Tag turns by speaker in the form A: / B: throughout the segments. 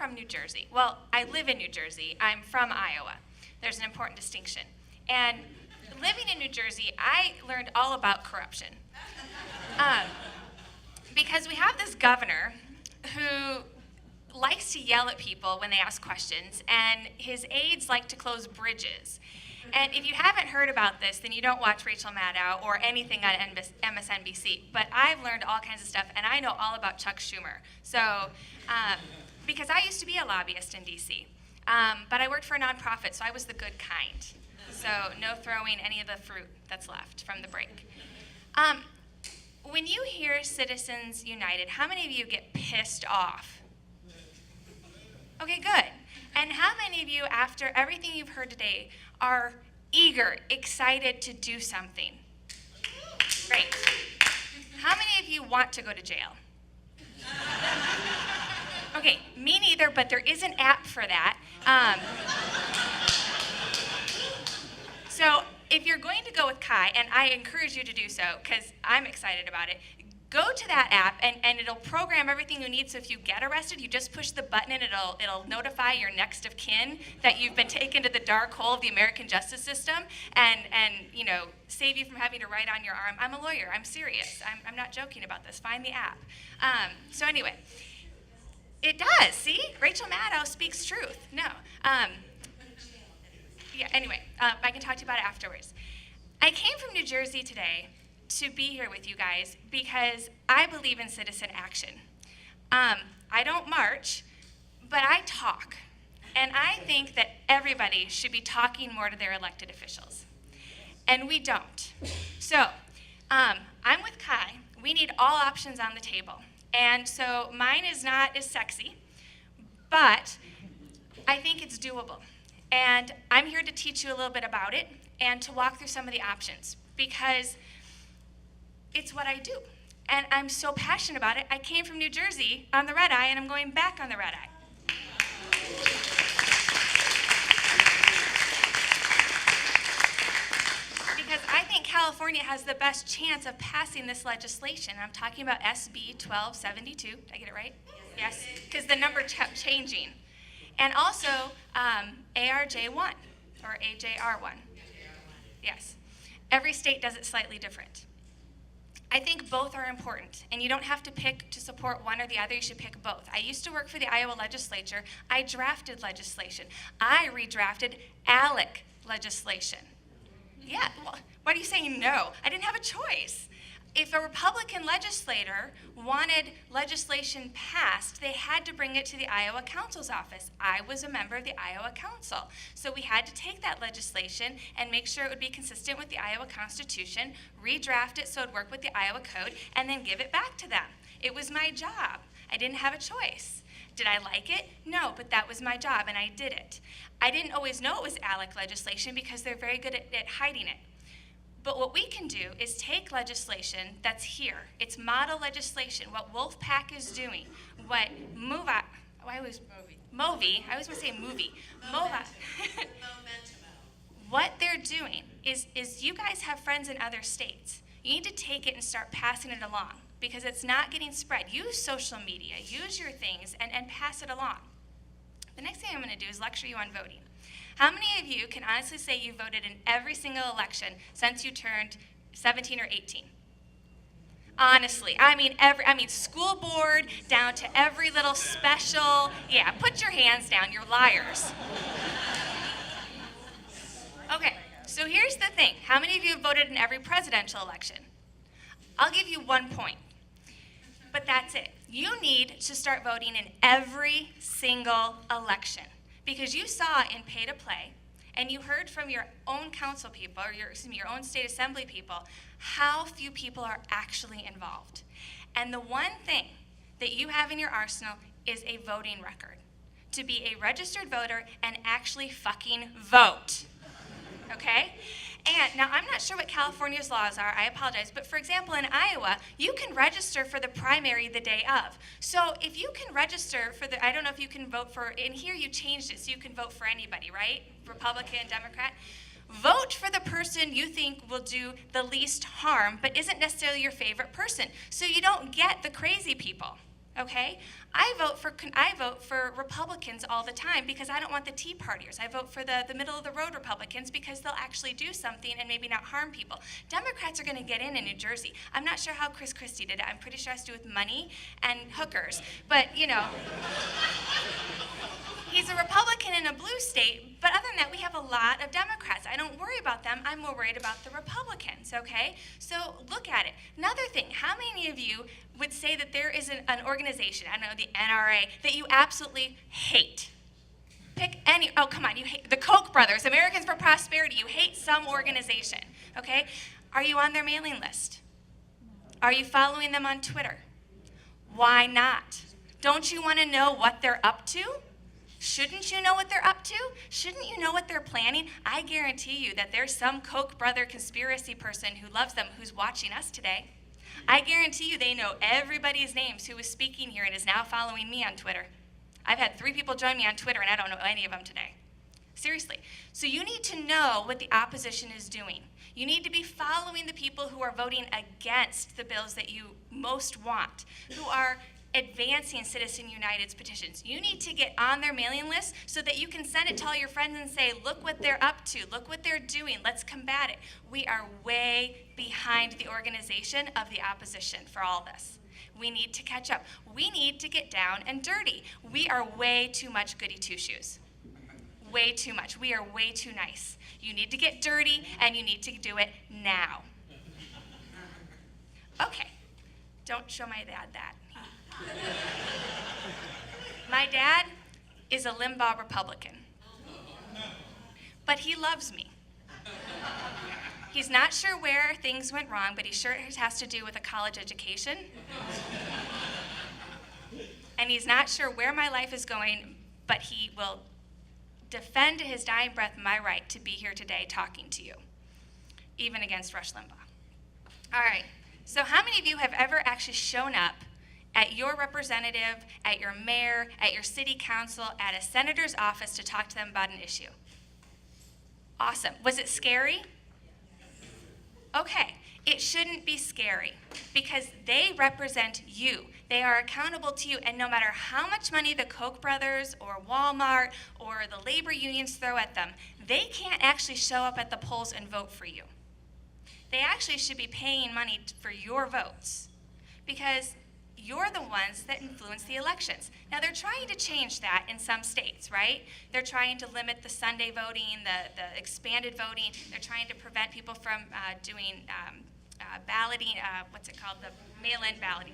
A: from New Jersey. Well, I live in New Jersey. I'm from Iowa. There's an important distinction. And living in New Jersey, I learned all about corruption. Because we have this governor who likes to yell at people when they ask questions, and his aides like to close bridges. And if you haven't heard about this, then you don't watch Rachel Maddow or anything on MSNBC. But I've learned all kinds of stuff, and I know all about Chuck Schumer. So, because I used to be a lobbyist in D.C., but I worked for a nonprofit, so I was the good kind. So no throwing any of the fruit that's left from the break. When you hear Citizens United, how many of you get pissed off? Okay, good. And how many of you, after everything you've heard today, are eager, excited to do something? Great. How many of you want to go to jail? Okay, me neither, but there is an app for that. So if you're going to go with Kai, and I encourage you to do so because I'm excited about it, go to that app and it'll program everything you need. So if you get arrested, you just push the button and it'll notify your next of kin that you've been taken to the dark hole of the American justice system and you know, save you from having to write on your arm. I'm a lawyer. I'm serious. I'm not joking about this. Find the app. So anyway, it does. See? Rachel Maddow speaks truth. No. Yeah, anyway, I can talk to you about it afterwards. I came from New Jersey today to be here with you guys because I believe in citizen action. I don't march, but I talk. And I think that everybody should be talking more to their elected officials. And we don't. So, I'm with Kai. We need all options on the table. And so mine is not as sexy, but I think it's doable. And I'm here to teach you a little bit about it and to walk through some of the options because it's what I do. And I'm so passionate about it. I came from New Jersey on the red eye, and I'm going back on the red eye. Because I think California has the best chance of passing this legislation. I'm talking about SB 1272. Did I get it right? Yes? Because the number kept changing. And also ARJ1 or AJR1. Yes. Every state does it slightly different. I think both are important, and you don't have to pick to support one or the other. You should pick both. I used to work for the Iowa legislature. I drafted legislation. I redrafted ALEC legislation. Yeah, well, why are you saying no? I didn't have a choice. If a Republican legislator wanted legislation passed, they had to bring it to the Iowa Council's office. I was a member of the Iowa Council. So we had to take that legislation and make sure it would be consistent with the Iowa Constitution, redraft it so it would work with the Iowa Code, and then give it back to them. It was my job. I didn't have a choice. Did I like it? No, but that was my job, and I did it. I didn't always know it was ALEC legislation because they're very good at hiding it. But what we can do is take legislation that's here. It's model legislation, what Wolfpack is doing, what MOVI, I always want to say movie. What they're doing is you guys have friends in other states. You need to take it and start passing it along because it's not getting spread. Use social media, use your things, and pass it along. The next thing I'm going to do is lecture you on voting. How many of you can honestly say you voted in every single election since you turned 17 or 18? Honestly, I mean school board down to every little special. Yeah, put your hands down, you're liars. Okay, so here's the thing. How many of you have voted in every presidential election? I'll give you 1 point, but that's it. You need to start voting in every single election. Because you saw in Pay to Play, and you heard from your own council people, or your own state assembly people, how few people are actually involved. And the one thing that you have in your arsenal is a voting record. To be a registered voter and actually fucking vote. Okay? And now I'm not sure what California's laws are, I apologize, but for example in Iowa, you can register for the primary the day of. So if you can register for I don't know if you can vote for, in here you changed it so you can vote for anybody, right? Republican, Democrat. Vote for the person you think will do the least harm, but isn't necessarily your favorite person, so you don't get the crazy people, okay? I vote for Republicans all the time because I don't want the Tea Partiers. I vote for the middle-of-the-road Republicans because they'll actually do something and maybe not harm people. Democrats are going to get in New Jersey. I'm not sure how Chris Christie did it. I'm pretty sure it has to do with money and hookers. But, you know, he's a Republican in a blue state, but other than that, we have a lot of Democrats. I don't worry about them. I'm more worried about the Republicans, okay? So look at it. Another thing, how many of you would say that there is an organization, I don't know, the NRA, that you absolutely hate? Pick any, oh, come on, you hate the Koch brothers, Americans for Prosperity. You hate some organization, okay? Are you on their mailing list? Are you following them on Twitter? Why not? Don't you want to know what they're up to? Shouldn't you know what they're up to? Shouldn't you know what they're planning? I guarantee you that there's some Koch brother conspiracy person who loves them who's watching us today. I guarantee you they know everybody's names who is speaking here and is now following me on Twitter. I've had 3 people join me on Twitter and I don't know any of them today. Seriously. So you need to know what the opposition is doing. You need to be following the people who are voting against the bills that you most want, who are advancing Citizen United's petitions. You need to get on their mailing list so that you can send it to all your friends and say, look what they're up to, look what they're doing, let's combat it. We are way behind the organization of the opposition for all this. We need to catch up. We need to get down and dirty. We are way too much goody two-shoes. Way too much. We are way too nice. You need to get dirty and you need to do it now. Okay, don't show my dad that. My dad is a Limbaugh Republican, but he loves me. He's not sure where things went wrong, but he sure it has to do with a college education. And he's not sure where my life is going, but he will defend to his dying breath my right to be here today talking to you, even against Rush Limbaugh. All right, so how many of you have ever actually shown up at your representative, at your mayor, at your city council, at a senator's office to talk to them about an issue? Awesome. Was it scary? Okay. It shouldn't be scary because they represent you. They are accountable to you, and no matter how much money the Koch brothers or Walmart or the labor unions throw at them, they can't actually show up at the polls and vote for you. They actually should be paying money for your votes because you're the ones that influence the elections. Now, they're trying to change that in some states, right? They're trying to limit the Sunday voting, the expanded voting. They're trying to prevent people from doing balloting, what's it called, the mail-in balloting.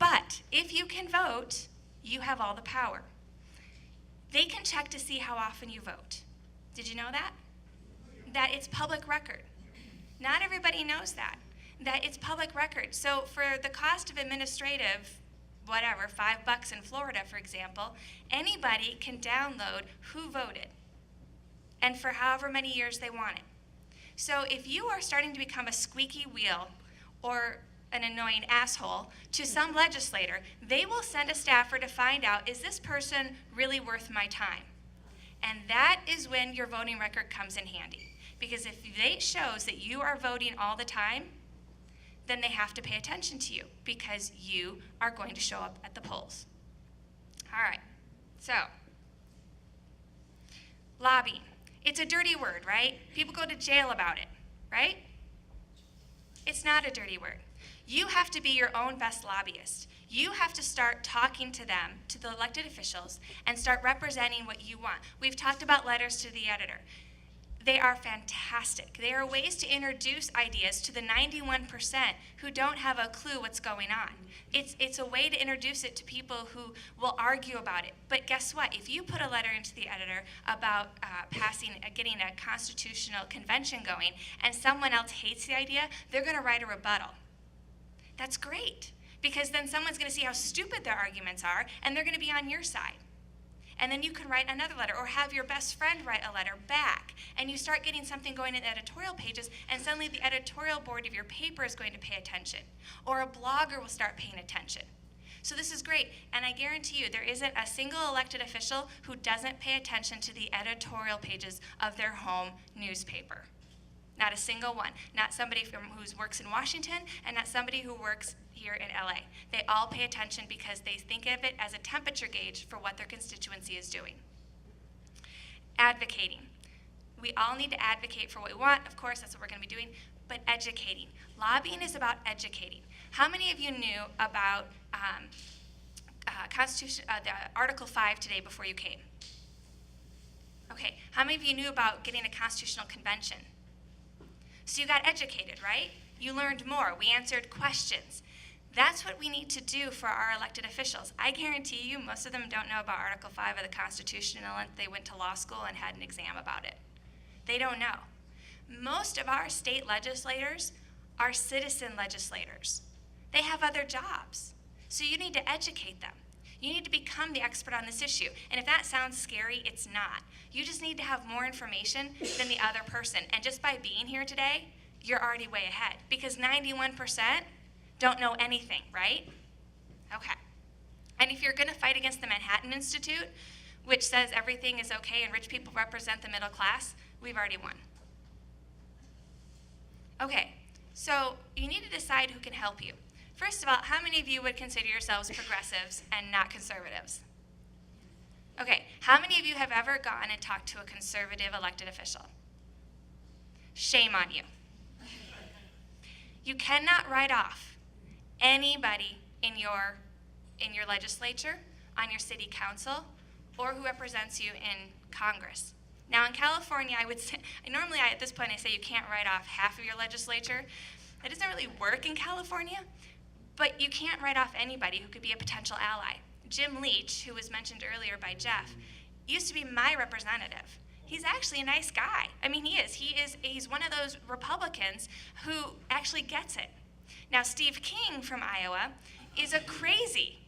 A: But if you can vote, you have all the power. They can check to see how often you vote. Did you know that? That it's public record. Not everybody knows that it's public record. So for the cost of administrative, whatever, $5 in Florida, for example, anybody can download who voted and for however many years they want it. So if you are starting to become a squeaky wheel or an annoying asshole to some legislator, they will send a staffer to find out, is this person really worth my time? And that is when your voting record comes in handy. Because if it shows that you are voting all the time, then they have to pay attention to you because you are going to show up at the polls. All right, so lobbying. It's a dirty word, right? People go to jail about it, right? It's not a dirty word. You have to be your own best lobbyist. You have to start talking to them, to the elected officials, and start representing what you want. We've talked about letters to the editor. They are fantastic. They are ways to introduce ideas to the 91% who don't have a clue what's going on. It's a way to introduce it to people who will argue about it. But guess what? If you put a letter into the editor about getting a constitutional convention going, and someone else hates the idea, they're going to write a rebuttal. That's great, because then someone's going to see how stupid their arguments are, and they're going to be on your side. And then you can write another letter or have your best friend write a letter back. And you start getting something going in editorial pages, and suddenly the editorial board of your paper is going to pay attention. Or a blogger will start paying attention. So this is great. And I guarantee you there isn't a single elected official who doesn't pay attention to the editorial pages of their home newspaper. Not a single one. Not somebody who works in Washington, and not somebody who works here in LA. They all pay attention because they think of it as a temperature gauge for what their constituency is doing. Advocating. We all need to advocate for what we want. Of course, that's what we're going to be doing. But educating. Lobbying is about educating. How many of you knew about the Article 5 today before you came? Okay. How many of you knew about getting a constitutional convention? So you got educated, right? You learned more. We answered questions. That's what we need to do for our elected officials. I guarantee you most of them don't know about Article 5 of the Constitution unless they went to law school and had an exam about it. They don't know. Most of our state legislators are citizen legislators. They have other jobs. So you need to educate them. You need to become the expert on this issue. And if that sounds scary, it's not. You just need to have more information than the other person. And just by being here today, you're already way ahead. Because 91% don't know anything, right? Okay. And if you're going to fight against the Manhattan Institute, which says everything is okay and rich people represent the middle class, we've already won. Okay, so you need to decide who can help you. First of all, how many of you would consider yourselves progressives and not conservatives? Okay, how many of you have ever gone and talked to a conservative elected official? Shame on you. You cannot write off anybody in your legislature, on your city council, or who represents you in Congress. Now in California, I would say, normally at this point I say you can't write off half of your legislature. That doesn't really work in California, but you can't write off anybody who could be a potential ally. Jim Leach, who was mentioned earlier by Jeff, used to be my representative. He's actually a nice guy. I mean, he is. He's one of those Republicans who actually gets it. Now, Steve King from Iowa is a crazy.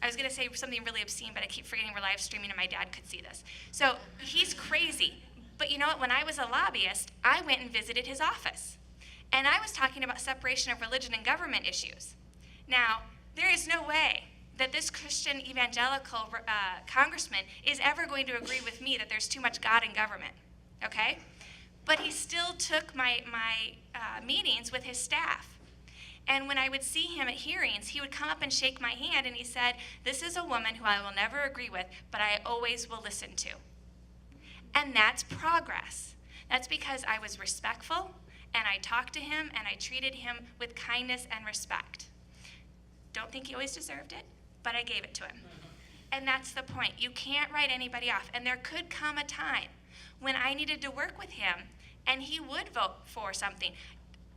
A: I was going to say something really obscene, but I keep forgetting we're live streaming and my dad could see this. So he's crazy. But you know what? When I was a lobbyist, I went and visited his office. And I was talking about separation of religion and government issues. Now, there is no way that this Christian evangelical congressman is ever going to agree with me that there's too much God in government, okay? But he still took my meetings with his staff. And when I would see him at hearings, he would come up and shake my hand and he said, "This is a woman who I will never agree with, but I always will listen to." And that's progress. That's because I was respectful and I talked to him and I treated him with kindness and respect. Don't think he always deserved it, but I gave it to him. And that's the point. You can't write anybody off. And there could come a time when I needed to work with him and he would vote for something.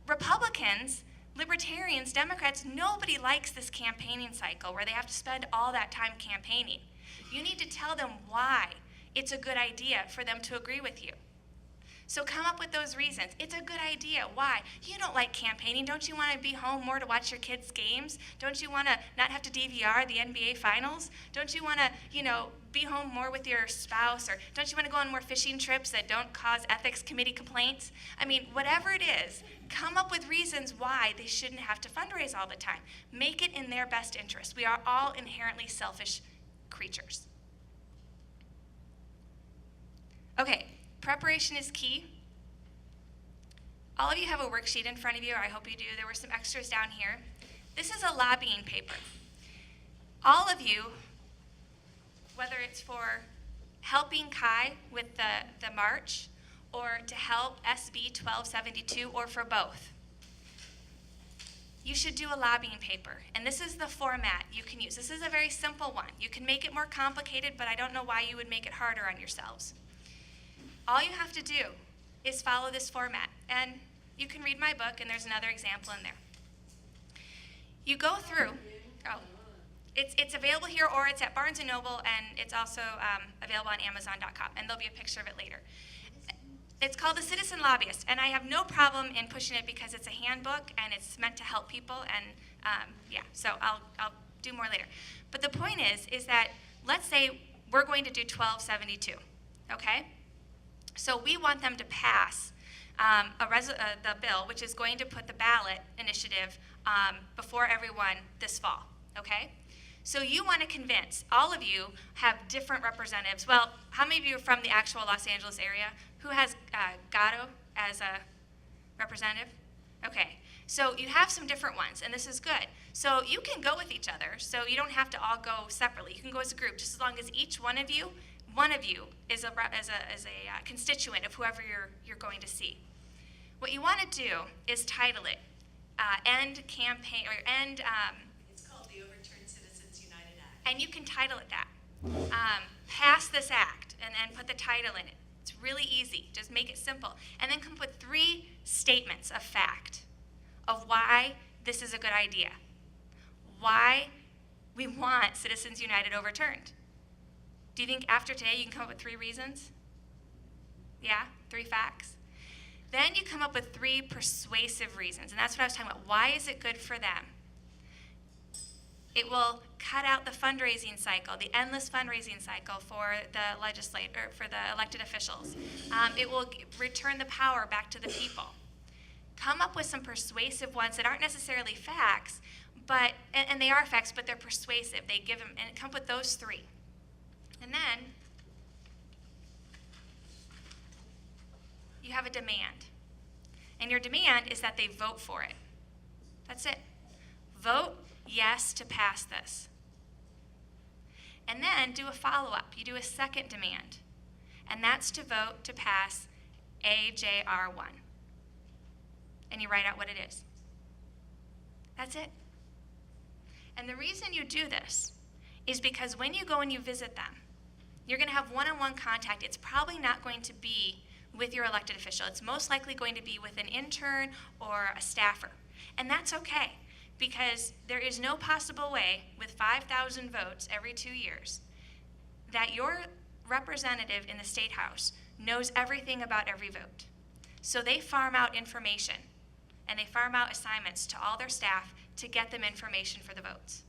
A: Republicans, Libertarians, Democrats, nobody likes this campaigning cycle where they have to spend all that time campaigning. You need to tell them why it's a good idea for them to agree with you. So come up with those reasons. It's a good idea. Why? You don't like campaigning. Don't you want to be home more to watch your kids' games? Don't you want to not have to DVR the NBA finals? Don't you want to, be home more with your spouse? Or don't you want to go on more fishing trips that don't cause ethics committee complaints? I mean, whatever it is, come up with reasons why they shouldn't have to fundraise all the time. Make it in their best interest. We are all inherently selfish creatures. Okay. Preparation is key. All of you have a worksheet in front of you, or I hope you do. There were some extras down here. This is a lobbying paper. All of you, whether it's for helping Kai with the march, or to help SB 1272, or for both, you should do a lobbying paper. And this is the format you can use. This is a very simple one. You can make it more complicated, but I don't know why you would make it harder on yourselves. All you have to do is follow this format. And you can read my book, and there's another example in there. You go through, it's available here, or it's at Barnes & Noble, and it's also available on Amazon.com, and there'll be a picture of it later. It's called the Citizen Lobbyist, and I have no problem in pushing it because it's a handbook, and it's meant to help people, and so I'll do more later. But the point is that let's say we're going to do 1272, okay? So we want them to pass the bill, which is going to put the ballot initiative before everyone this fall, okay? So you want to convince, all of you have different representatives. Well, how many of you are from the actual Los Angeles area? Who has Gatto as a representative? Okay. So you have some different ones, and this is good. So you can go with each other, so you don't have to all go separately. You can go as a group, just as long as each one of you is a constituent of whoever you're going to see. What you want to do is title it End Campaign, or End...
B: it's called the Overturned Citizens United Act.
A: And you can title it that. Pass this act, and put the title in it. It's really easy. Just make it simple. And then come up with 3 statements of fact of why this is a good idea. Why we want Citizens United overturned. Do you think after today you can come up with 3 reasons? Yeah? 3 facts? Then you come up with 3 persuasive reasons, and that's what I was talking about. Why is it good for them? It will cut out the fundraising cycle, the endless fundraising cycle for the elected officials. It will return the power back to the people. Come up with some persuasive ones that aren't necessarily facts, but and they are facts, but they're persuasive. They give them, and come up with those 3. And then you have a demand. And your demand is that they vote for it. That's it. Vote yes to pass this. And then do a follow-up. You do a second demand. And that's to vote to pass AJR1. And you write out what it is. That's it. And the reason you do this is because when you go and you visit them, you're going to have one-on-one contact. It's probably not going to be with your elected official. It's most likely going to be with an intern or a staffer. And that's okay, because there is no possible way with 5,000 votes every 2 years that your representative in the State House knows everything about every vote. So they farm out information, and they farm out assignments to all their staff to get them information for the votes.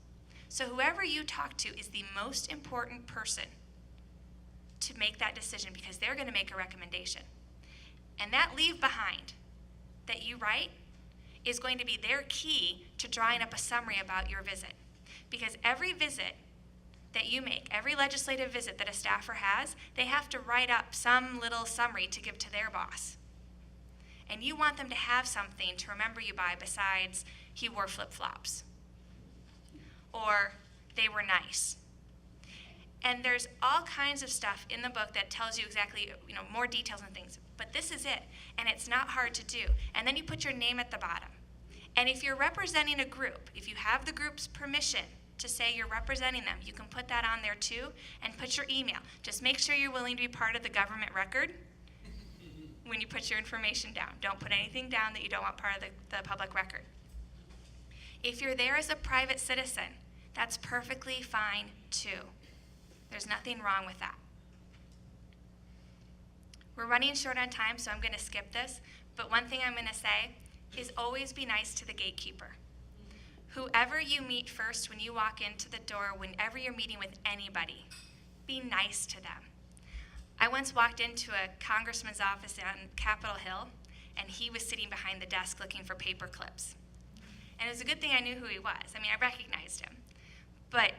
A: So whoever you talk to is the most important person to make that decision, because they're going to make a recommendation. And that leave behind that you write is going to be their key to drawing up a summary about your visit. Because every visit that you make, every legislative visit that a staffer has, they have to write up some little summary to give to their boss. And you want them to have something to remember you by besides he wore flip-flops or they were nice. And there's all kinds of stuff in the book that tells you exactly, more details and things. But this is it, and it's not hard to do. And then you put your name at the bottom. And if you're representing a group, if you have the group's permission to say you're representing them, you can put that on there too, and put your email. Just make sure you're willing to be part of the government record when you put your information down. Don't put anything down that you don't want part of the public record. If you're there as a private citizen, that's perfectly fine too. There's nothing wrong with that. We're running short on time, so I'm going to skip this. But one thing I'm going to say is always be nice to the gatekeeper. Whoever you meet first when you walk into the door, whenever you're meeting with anybody, be nice to them. I once walked into a congressman's office on Capitol Hill, and he was sitting behind the desk looking for paper clips. And it was a good thing I knew who he was. I mean, I recognized him. But,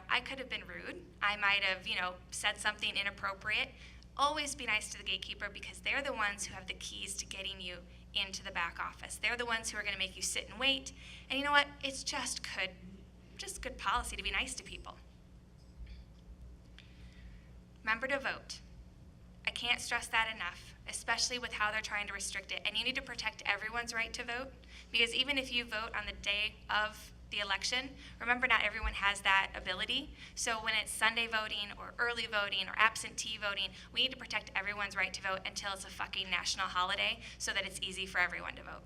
A: I could have been rude. I might have, said something inappropriate. Always be nice to the gatekeeper, because they're the ones who have the keys to getting you into the back office. They're the ones who are going to make you sit and wait. And you know what? It's just good policy to be nice to people. Remember to vote. I can't stress that enough, especially with how they're trying to restrict it. And you need to protect everyone's right to vote, because even if you vote on the day of the election, remember, not everyone has that ability. So when it's Sunday voting or early voting or absentee voting, we need to protect everyone's right to vote until it's a fucking national holiday so that it's easy for everyone to vote.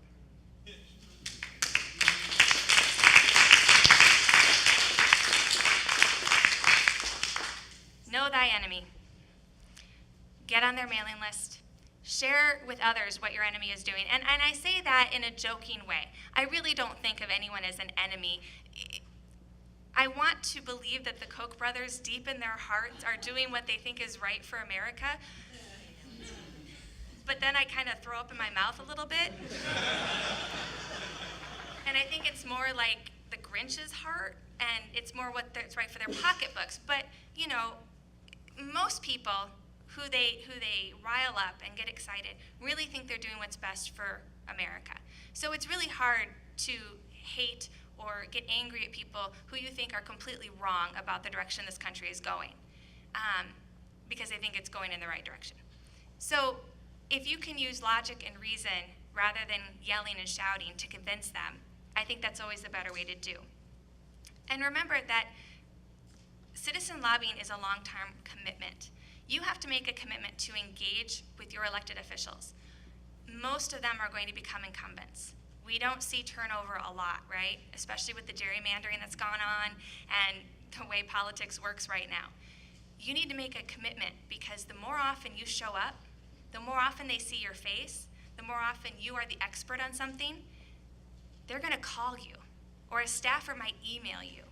A: Know thy enemy. Get on their mailing list. Share with others what your enemy is doing. And I say that in a joking way. I really don't think of anyone as an enemy. I want to believe that the Koch brothers, deep in their hearts, are doing what they think is right for America. But then I kind of throw up in my mouth a little bit. And I think it's more like the Grinch's heart, and it's more what's right for their pocketbooks. But, most people who they rile up and get excited really think they're doing what's best for America. So it's really hard to hate or get angry at people who you think are completely wrong about the direction this country is going, because they think it's going in the right direction. So if you can use logic and reason rather than yelling and shouting to convince them, I think that's always the better way to do. And remember that citizen lobbying is a long-term commitment. You have to make a commitment to engage with your elected officials. Most of them are going to become incumbents. We don't see turnover a lot, right? Especially with the gerrymandering that's gone on and the way politics works right now. You need to make a commitment, because the more often you show up, the more often they see your face, the more often you are the expert on something, they're going to call you, or a staffer might email you,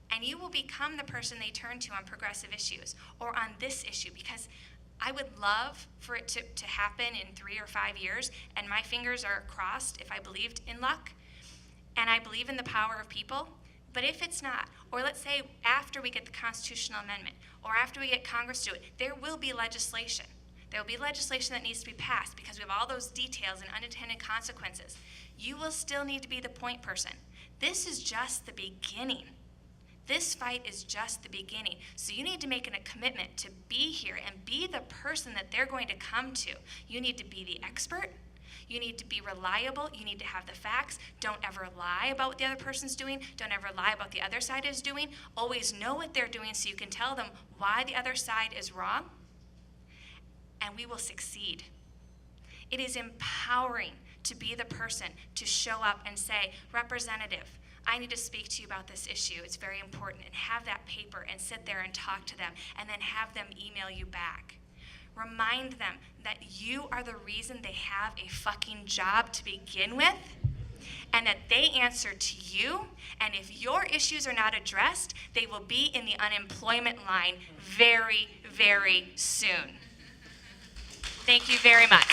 A: and you will become the person they turn to on progressive issues or on this issue, because I would love for it to happen in 3 or 5 years, and my fingers are crossed if I believed in luck, and I believe in the power of people. But if it's not, or let's say after we get the constitutional amendment, or after we get Congress to do it, there will be legislation. There will be legislation that needs to be passed because we have all those details and unintended consequences. You will still need to be the point person. This is just the beginning. This fight is just the beginning. So you need to make a commitment to be here and be the person that they're going to come to. You need to be the expert. You need to be reliable. You need to have the facts. Don't ever lie about what the other person's doing. Don't ever lie about the other side is doing. Always know what they're doing so you can tell them why the other side is wrong. And we will succeed. It is empowering to be the person to show up and say, Representative, I need to speak to you about this issue. It's very important. And have that paper and sit there and talk to them and then have them email you back. Remind them that you are the reason they have a fucking job to begin with, and that they answer to you, and if your issues are not addressed, they will be in the unemployment line very, very soon. Thank you very much.